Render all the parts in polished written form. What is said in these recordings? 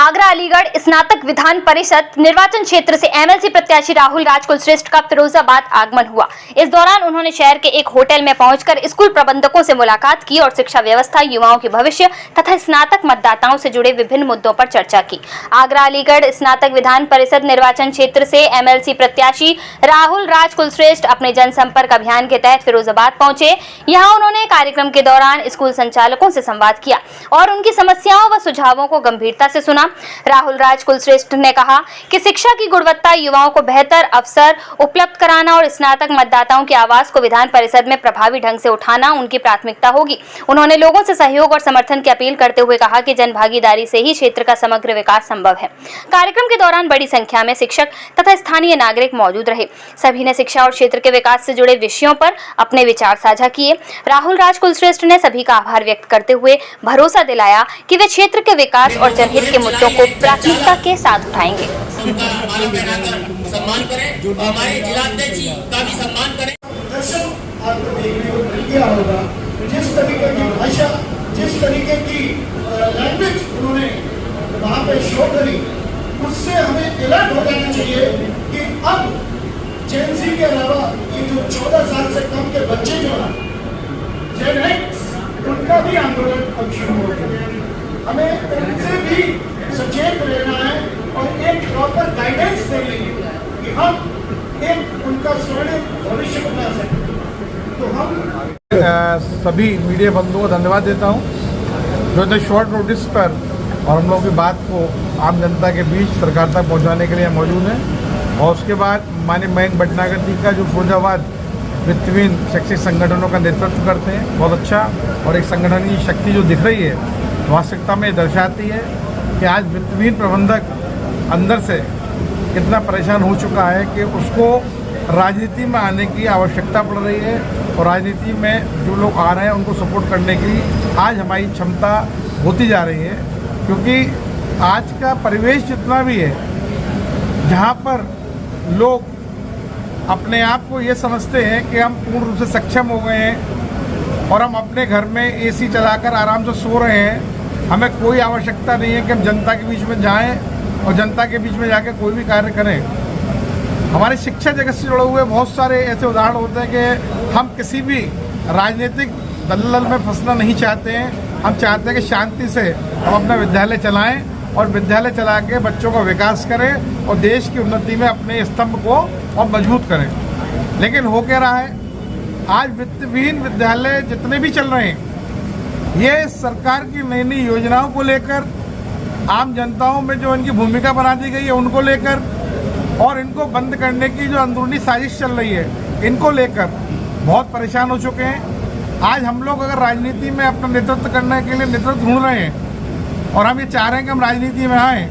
आगरा अलीगढ़ स्नातक विधान परिषद निर्वाचन क्षेत्र से एमएलसी प्रत्याशी राहुल राज कुलश्रेष्ठ का फिरोजाबाद आगमन हुआ। इस दौरान उन्होंने शहर के एक होटल में पहुंचकर स्कूल प्रबंधकों से मुलाकात की और शिक्षा व्यवस्था, युवाओं के भविष्य तथा स्नातक मतदाताओं से जुड़े विभिन्न मुद्दों पर चर्चा की। आगरा अलीगढ़ स्नातक विधान परिषद निर्वाचन क्षेत्र से एमएलसी प्रत्याशी राहुल राज कुलश्रेष्ठ अपने जनसंपर्क अभियान के तहत फिरोजाबाद पहुंचे। यहाँ उन्होंने कार्यक्रम के दौरान स्कूल संचालकों से संवाद किया और उनकी समस्याओं व सुझावों को गंभीरता से सुना। राहुल राज कुलश्रेष्ठ ने कहा कि शिक्षा की गुणवत्ता, युवाओं को बेहतर अवसर उपलब्ध कराना और स्नातक मतदाताओं की आवाज को विधान परिषद में प्रभावी ढंग से उठाना उनकी प्राथमिकता होगी। उन्होंने लोगों से सहयोग और समर्थन की अपील करते हुए कहा कि जनभागीदारी से ही क्षेत्र का समग्र विकास संभव है। कार्यक्रम के दौरान बड़ी संख्या में शिक्षक तथा स्थानीय नागरिक मौजूद रहे। सभी ने शिक्षा और क्षेत्र के विकास से जुड़े विषयों पर अपने विचार साझा किए। राहुल राज कुलश्रेष्ठ ने सभी का आभार व्यक्त करते हुए भरोसा दिलाया कि वे क्षेत्र के विकास और जनहित के मुद्दों को प्राथमिकता के साथ उठाएंगे। सम्मान करें, हमारे जिलाध्यक्ष जी का भी सम्मान करें। आपको देखने को मिल गया होगा जिस तरीके की भाषा, जिस तरीके की लैंग्वेज उन्होंने वहाँ पे शो करी, उससे हमें अलर्ट हो जाना चाहिए कि अब जेन-ज़ी के अलावा ये जो 14 साल से कम के बच्चे जो हैं, जेन एक्स, उनका भी आंदोलन अब शुरू हो गया। हमें उनसे भी सचेत रहना है और एक प्रॉपर गाइडेंस देनी है कि हम एक उनका स्वर्णिम भविष्य बना सकें। तो हम सभी मीडिया बंधुओं को धन्यवाद देता हूं जो इतने शॉर्ट नोटिस पर और हम लोगों की बात को आम जनता के बीच सरकार तक पहुंचाने के लिए मौजूद हैं। और उसके बाद माननीय मयंक भटनागर जी का जो फिरोजाबाद वित्तहीन शैक्षिक संगठनों का नेतृत्व करते हैं, बहुत अच्छा, और एक संगठन की शक्ति जो दिख रही है वास्तविकता में दर्शाती है कि आज वित्तहीन प्रबंधक अंदर से कितना परेशान हो चुका है कि उसको राजनीति में आने की आवश्यकता पड़ रही है और राजनीति में जो लोग आ रहे हैं उनको सपोर्ट करने की आज हमारी क्षमता होती जा रही है। क्योंकि आज का परिवेश जितना भी है जहाँ पर लोग अपने आप को ये समझते हैं कि हम पूर्ण रूप से सक्षम हो गए हैं और हम अपने घर में एसी चलाकर आराम से सो रहे हैं, हमें कोई आवश्यकता नहीं है कि हम जनता के बीच में जाएं और जनता के बीच में जाकर कोई भी कार्य करें। हमारे शिक्षा जगत से जुड़े हुए बहुत सारे ऐसे उदाहरण होते हैं कि हम किसी भी राजनीतिक दलदल में फंसना नहीं चाहते हैं। हम चाहते हैं कि शांति से हम अपना विद्यालय चलाएं और विद्यालय चला के बच्चों का विकास करें और देश की उन्नति में अपने स्तंभ को और मजबूत करें। लेकिन हो क्या रहा है, आज वित्तहीन विद्यालय जितने भी चल रहे हैं ये सरकार की नई नई योजनाओं को लेकर, आम जनताओं में जो इनकी भूमिका बना दी गई है उनको लेकर और इनको बंद करने की जो अंदरूनी साजिश चल रही है इनको लेकर बहुत परेशान हो चुके हैं। आज हम लोग अगर राजनीति में अपना नेतृत्व करने के लिए नेतृत्व ढूंढ रहे हैं और हम ये चाह रहे हैं कि हम राजनीति में आएँ,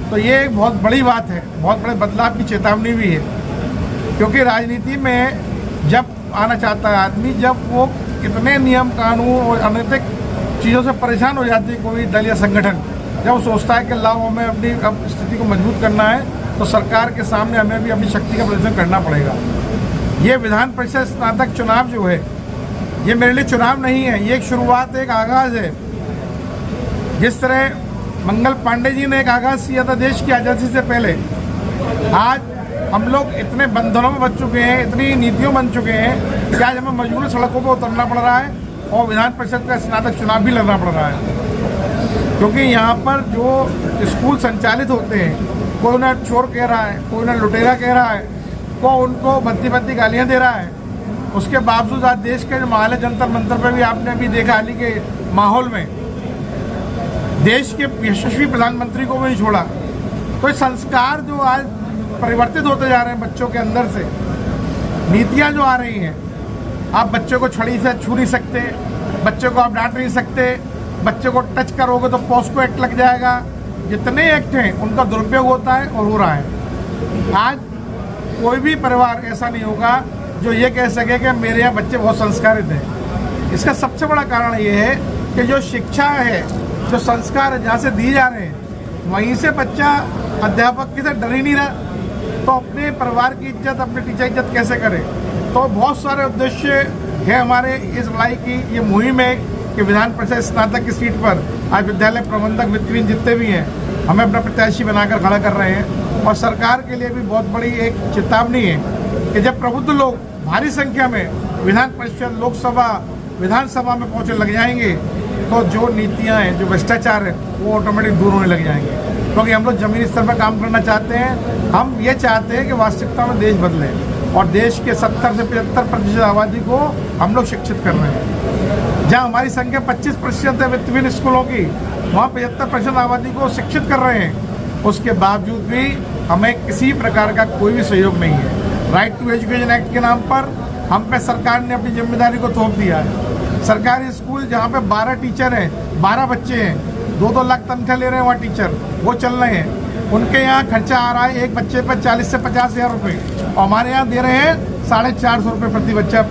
तो ये एक बहुत बड़ी बात है, बहुत बड़े बदलाव की चेतावनी भी है। क्योंकि राजनीति में जब आना चाहता है आदमी, जब वो कितने नियम कानून और अनैतिक चीज़ों से परेशान हो जाती है कोई दल या संगठन, जब वो सोचता है कि लाओ हमें अपनी अब स्थिति को मजबूत करना है तो सरकार के सामने हमें भी अपनी शक्ति का प्रदर्शन करना पड़ेगा। ये विधान परिषद स्नातक चुनाव जो है ये मेरे लिए चुनाव नहीं है, ये एक शुरुआत, एक आगाज़ है। जिस तरह मंगल पांडे जी ने एक आगाज़ किया था देश की आज़ादी से पहले, आज हम लोग इतने बंधनों में बच चुके हैं, इतनी नीतियों बन चुके हैं कि आज हमें मजबूर सड़कों पर उतरना पड़ रहा है और विधान परिषद का स्नातक चुनाव भी लड़ना पड़ रहा है। क्योंकि यहाँ पर जो स्कूल संचालित होते हैं, कोई उन्हें चोर कह रहा है, कोई उन्हें लुटेरा कह रहा है, कोई उनको भद्दी गालियाँ दे रहा है। उसके बावजूद आज देश के जो माहौल है, जंतर मंतर पर भी आपने अभी देखा हाल ही के माहौल में देश के यशस्वी प्रधानमंत्री को भी नहीं छोड़ा। तो ये संस्कार जो आज परिवर्तित होते जा रहे हैं बच्चों के अंदर से, नीतियाँ जो आ रही हैं, आप बच्चों को छड़ी से छू नहीं सकते, बच्चों को आप डांट नहीं सकते, बच्चों को टच करोगे तो पॉस्को एक्ट लग जाएगा। जितने एक्ट हैं उनका दुरुपयोग होता है और हो रहा है। आज कोई भी परिवार ऐसा नहीं होगा जो ये कह सके कि मेरे यहाँ बच्चे बहुत संस्कारित हैं। इसका सबसे बड़ा कारण ये है कि जो शिक्षा है, जो संस्कार है जहाँ से दिए जा रहे हैं, वहीं से बच्चा अध्यापक की से डर ही नहीं रहा तो अपने परिवार की इज्जत, अपने टीचर की इज्जत कैसे करे। तो बहुत सारे उद्देश्य है हमारे इस लड़ाई की। ये मुहिम है कि विधान परिषद स्नातक की सीट पर आज विद्यालय प्रबंधक वित्तहीन जितने भी हैं हमें अपना प्रत्याशी बनाकर खड़ा कर रहे हैं। और सरकार के लिए भी बहुत बड़ी एक चेतावनी है कि जब प्रबुद्ध लोग भारी संख्या में विधान परिषद, लोकसभा, विधानसभा में पहुंचने लग जाएंगे तो जो नीतियां हैं, जो भ्रष्टाचार है, वो ऑटोमेटिक दूर होने लग जाएंगे। क्योंकि हम लोग जमीनी स्तर पर काम करना चाहते हैं। हम ये चाहते हैं कि वास्तविकता में देश बदले और देश के 70 से 75% आबादी को हम लोग शिक्षित कर रहे हैं। जहाँ हमारी संख्या 25% है वित्तहीन स्कूलों की, वहाँ 75% आबादी को शिक्षित कर रहे हैं। उसके बावजूद भी हमें किसी प्रकार का कोई भी सहयोग नहीं है। राइट टू एजुकेशन एक्ट के नाम पर हम पे सरकार ने अपनी जिम्मेदारी को थोप दिया है। सरकारी स्कूल जहाँ पे 12 टीचर हैं, 12 बच्चे हैं, 2-2 लाख तनख्वाह ले रहे हैं वहाँ टीचर, वो चल रहे हैं। उनके यहाँ खर्चा आ रहा है एक बच्चे पर 40 से 50 हज़ार रुपये, और हमारे यहाँ दे रहे हैं 450 रुपये प्रति बच्चा।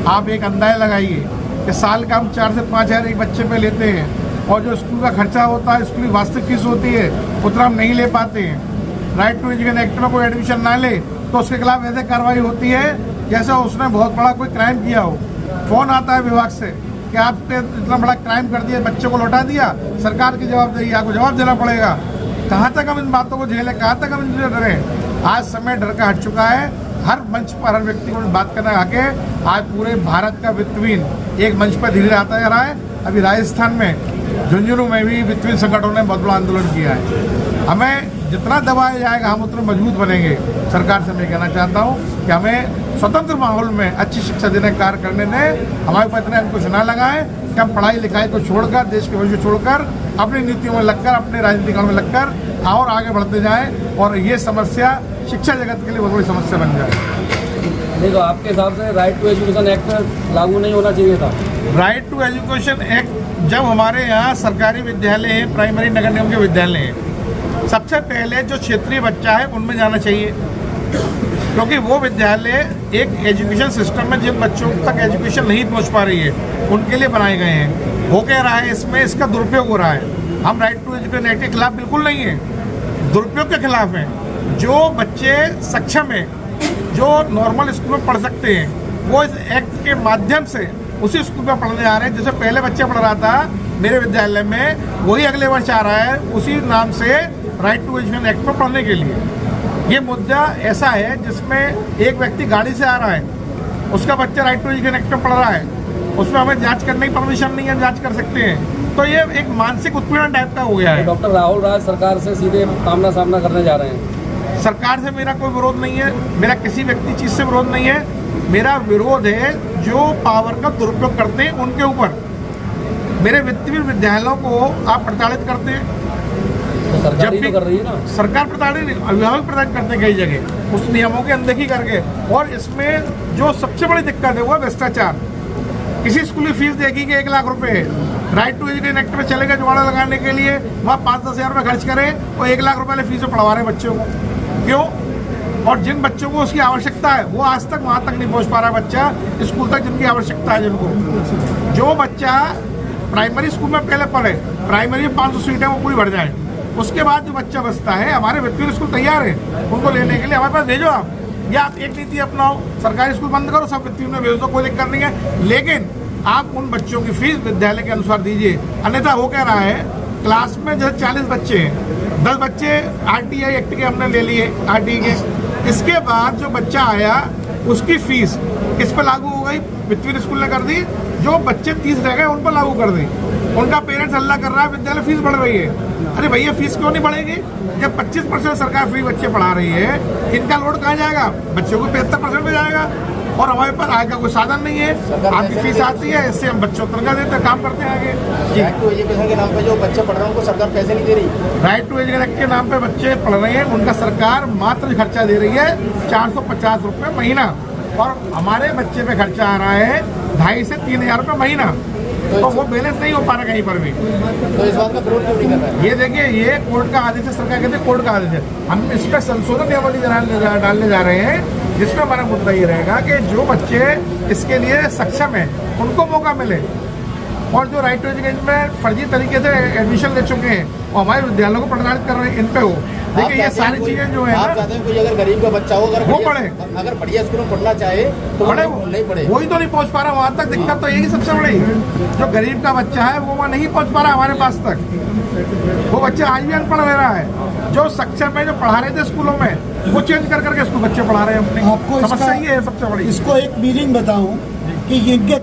आप एक अंदाजा लगाइए कि साल का हम 4 से 5 हज़ार एक बच्चे पे लेते हैं, और जो स्कूल का खर्चा होता है, स्कूल की वास्तविक फीस होती है, उतना हम नहीं ले पाते हैं। राइट टू एजुकेशन एक्ट में कोई एडमिशन ना ले तो उसके खिलाफ ऐसे कार्रवाई होती है जैसा उसने बहुत बड़ा कोई क्राइम किया हो। फ़ोन आता है विभाग से कि आपने इतना बड़ा क्राइम कर दिया, बच्चे को लौटा दिया, सरकार की जवाबदेही, आपको जवाब देना पड़ेगा। कहाँ तक हम इन बातों को झेलें, कहाँ तक हम इनसे डरें? आज समय डर का हट चुका है। हर मंच पर हर व्यक्ति को बात करने आके आज पूरे भारत का वित्तहीन एक मंच पर धीरे आता जा रहा है। अभी राजस्थान में झुंझुनू में भी वित्तहीन संगठनों ने बहुत बड़ा आंदोलन किया है। हमें जितना दबाया जाएगा हम उतने मजबूत बनेंगे। सरकार से मैं कहना चाहता हूँ कि हमें स्वतंत्र माहौल में अच्छी शिक्षा देने का कार्य करने दें। हमारे ऊपर इतना अंकुश ना लगाएं कि हम पढ़ाई लिखाई को छोड़कर, देश के भविष्य छोड़कर, अपनी नीतियों में लगकर, अपने राजनीतिक में लगकर और आगे बढ़ते जाएं और ये समस्या शिक्षा जगत के लिए बहुत बड़ी समस्या बन जाए। देखो, आपके हिसाब से राइट टू एजुकेशन एक्ट लागू नहीं होना चाहिए था? राइट टू एजुकेशन एक्ट जब हमारे यहाँ सरकारी विद्यालय हैं, प्राइमरी नगर निगम के विद्यालय हैं, सबसे पहले जो क्षेत्रीय बच्चा है उनमें जाना चाहिए, क्योंकि वो विद्यालय एक एजुकेशन सिस्टम में जिन बच्चों तक एजुकेशन नहीं पहुंच पा रही है उनके लिए बनाए गए हैं। हो क्या रहा है, इसमें इसका दुरुपयोग हो रहा है। हम राइट टू एजुकेशन एक्ट के खिलाफ बिल्कुल नहीं है, दुरुपयोग के खिलाफ हैं। जो बच्चे सक्षम हैं, जो नॉर्मल स्कूल में पढ़ सकते हैं, वो इस एक्ट के माध्यम से उसी स्कूल में पढ़ने आ रहे हैं। जैसे पहले बच्चे पढ़ रहा था मेरे विद्यालय में, वही अगले वर्ष आ रहा है उसी नाम से राइट टू एजुकेशन एक्ट में पढ़ने के लिए। ये मुद्दा ऐसा है जिसमें एक व्यक्ति गाड़ी से आ रहा है, उसका बच्चा राइट टू एजुकेशन एक्ट में पढ़ रहा है, उसमें हमें जांच करने की परमिशन नहीं है, जांच कर सकते हैं। तो ये एक मानसिक उत्पीड़न टाइप का हो गया है। डॉक्टर राहुल राज सरकार से सीधे आमना सामना करने जा रहे हैं। सरकार से मेरा कोई विरोध नहीं है, मेरा किसी व्यक्ति चीज से विरोध नहीं है। मेरा विरोध है जो पावर का दुरुपयोग करते हैं उनके ऊपर। मेरे वित्तीय विद्यालयों को आप प्रताड़ित करते हैं। तो सरकार ही तो कर रही है ना। सरकार प्रताड़ित, अभिभावक प्रताड़ित करते हैं कई जगह उस नियमों की अनदेखी करके। और इसमें जो सबसे बड़ी दिक्कत है वो है भ्रष्टाचार। किसी स्कूल की फीस देगी कि 1 लाख रुपए है, राइट टू एजुकेशन एक्ट में चलेगा जुगाड़ लगाने के लिए, वहाँ 5-10 हज़ार रुपये खर्च करें और 1 लाख रुपए वाले फीस में पढ़वा रहे हैं बच्चों को। क्यों? और जिन बच्चों को उसकी आवश्यकता है वो आज तक वहाँ तक नहीं पहुँच पा रहा बच्चा, स्कूल तक जिनकी आवश्यकता है। जिनको जो बच्चा प्राइमरी स्कूल में पहले पढ़े, प्राइमरी में 500 सीटें वो पूरी भर जाए, उसके बाद जो बच्चा बचता है, हमारे वित्तीय स्कूल तैयार है उनको लेने के लिए। हमारे पास भेजो आप, या आप एक नीति अपनाओ, सरकारी स्कूल बंद करो, सब वित्तीय में भेज दो, कोई दिक्कत नहीं है। लेकिन आप उन बच्चों की फीस विद्यालय के अनुसार दीजिए। अन्यथा हो क्या रहा है, क्लास में जैसे 40 बच्चे हैं, 10 बच्चे RTI एक्ट के हमने ले लिए, RTI के। इसके बाद जो बच्चा आया उसकी फीस किस पर लागू हो गई? वित्तीय स्कूल ने कर दी। जो बच्चे 30 रह गए उन पर लागू कर दी। उनका पेरेंट्स हल्ला कर रहा है विद्यालय फीस बढ़ रही है। अरे भैया, फीस क्यों नहीं बढ़ेगी? जब 25% सरकार फ्री बच्चे पढ़ा रही है, इनका लोड कहाँ जाएगा? बच्चों को 75% में जाएगा। और हमारे पास आगे का कोई साधन नहीं है। आपकी फीस आती है, इससे हम बच्चों को तनख्वाह देते हैं, काम करते हैं आगे। राइट टू एजुकेशन के नाम पे जो बच्चे पढ़ रहे हैं उनको सरकार पैसे नहीं दे रही। राइट टू एजुकेशन के नाम पे बच्चे पढ़ रहे हैं, उनका सरकार मात्र खर्चा दे रही है 450 रुपये महीना, और हमारे बच्चे पे खर्चा आ रहा है 2,500 से 3,000 रुपये महीना। तो वो बैलेंस नहीं हो पा रहा कहीं पर भी। तो इस बात का विरोध क्यों नहीं कर रहा है? ये देखिए, ये कोर्ट का आदेश है, सरकार कहते हैं कोर्ट का आदेश है। हम इस पर संशोधन नियमावली डालने जा रहे हैं, जिसमें हमारा मुद्दा ये रहेगा कि जो बच्चे इसके लिए सक्षम हैं उनको मौका मिले, और जो राइट टू एजुकेशन में फर्जी तरीके से एडमिशन ले चुके हैं और हमारे विद्यालयों को प्रताड़ित कर रहे हैं, इन पे हो। देखिए ये सारी चीजें जो है आप ना, चाहते हैं कोई अगर गरीब का बच्चा हो वो अगर बढ़िया स्कूल में पढ़ना चाहे तो पढ़े नहीं पढ़े। वही तो नहीं पहुंच पा रहा वहां तक। दिक्कत तो यही सबसे बड़ी, जो गरीब का बच्चा है वो वहाँ नहीं पहुंच पा रहा हमारे पास तक। वो बच्चा आज भी अनपढ़ रह रहा है। जो सक्षम है, जो पढ़ा रहे थे स्कूलों में, वो चेंज कर करके स्कूल बच्चे पढ़ा रहे हैं अपने। आपको समस्या ये है सबसे बड़ी। इसको एक मीनिंग बताऊं कि इनके